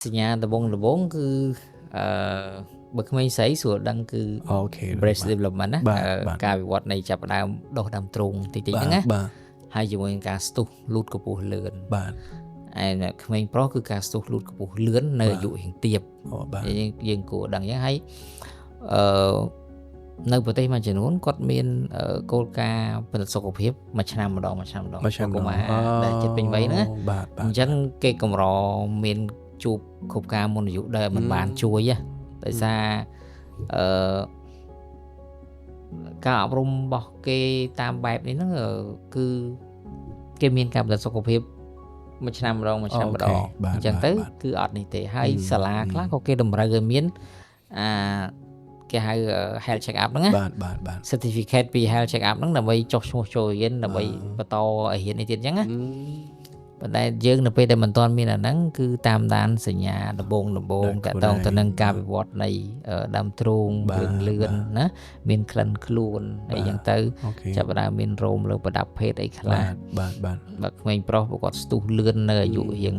សញ្ញាដំបងគឺបើក្មេងស្រីស្រួលដឹងគឺ breast development ណាការវិវត្តនៃចាប់ផ្ដើមដុសដើមទ្រូងតិចៗហ្នឹងណាហើយជាមួយនឹងការស្ទុះលូតកម្ពស់លឿនបាទឯក្មេងប្រុសគឺការស្ទុះលូតកម្ពស់លឿននៅអាយុរៀងទាបយើងគួរដឹងអញ្ចឹងហើយនៅប្រទេសមួយចំនួនគាត់មានគោលការណ៍ពិនិត្យសុខភាពមួយឆ្នាំម្ដងកុមារដែលជិតពេញវ័យហ្នឹងអញ្ចឹងគេកម្រមានជួបគ្រប់ការមុនអាយុដែលមិនបានជួយដោយសារការអប់រំរបស់គេតាមបែបនេះហ្នឹងគឺគេមានការពិនិត្យសុខភាពមួយឆ្នាំម្ដងអញ្ចឹងទៅគឺអត់នេះទេហើយសាលាខ្លះក៏គេតម្រូវឲ្យមានគេហៅ health check up ហ្នឹងណាបាទ certificate ពី health check up ហ្នឹងដើម្បីចុះឈ្មោះចូលរៀនដើម្បីបន្តឲ្យរៀននេះទៀតអញ្ចឹងណាប៉ុន្តែយើងនៅពេលដែលមិនទាន់មានអាហ្នឹងគឺតាមដានសញ្ញាដំបូងតកតងទៅនឹងការវិវត្តនៃដើមទ្រូងលឿនណាមានក្លិនខ្លួនអីចឹងទៅចាប់ផ្ដើមមានរោមលើប្រដាប់ភេទអីខ្លះបើក្មេងប្រុសបើគាត់ស្ទុះលឿននៅអាយុរៀង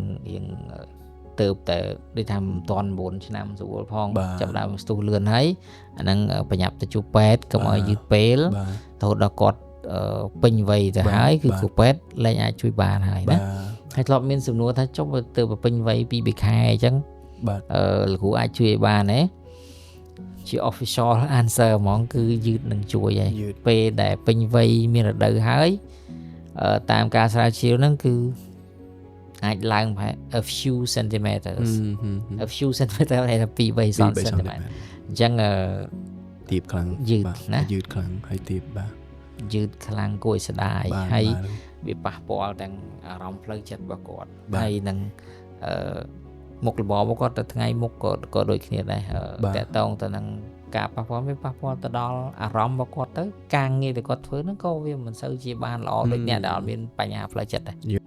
ទៅតែដូចថាមិនទាន់9ឆ្នាំស្រួលផងចាប់ដើមស្ទុះលឿនហើយអាហ្នឹងប្រញាប់ទៅជួបពេទ្យកុំឲ្យយឺតពេលរហូតដល់គាត់ពេញវ័យទៅហើយគឺគ្រូពេទ្យលែងអាចជួយបានហើយណាហើយធ្លាប់មានសំណួរថាចុះទៅពេញវ័យ2 ខែអញ្ចឹងលោកគ្រូអាចជួយបានទេជា official answer ហ្មងគឺយឺតនឹងជួយហើយពេលដែលពេញវ័យមានរដូវហើយតាមការស្រាវជ្រាវហ្នឹងគឺអាចឡើងប្រហែល a few centimeters ហើយថា2-3 centimeter អញ្ចឹងទាបខ្លាំងយឺតណាយឺតខ្លាំងហើយទាបបាទយឺតខ្លាំងគួរឲ្យស្ដាយហើយវាប៉ះពាល់ទាំងអារម្មណ៍ផ្លូវចិត្តរបស់គាត់ហើយនឹងមុខរបររបស់គាត់ទៅថ្ងៃមុខក៏ដូចគ្នាដែរតកតងទៅនឹងការប៉ះពាល់វាប៉ះពាល់ទៅដល់អារម្មណ៍របស់គាត់ទៅការងារដែលគាត់ធ្វើហ្នឹងក៏វាមិនសូវជាបានល្អដូចអ្នកដែលអត់មានបញ្ហាផ្លូវចិត្តដែរ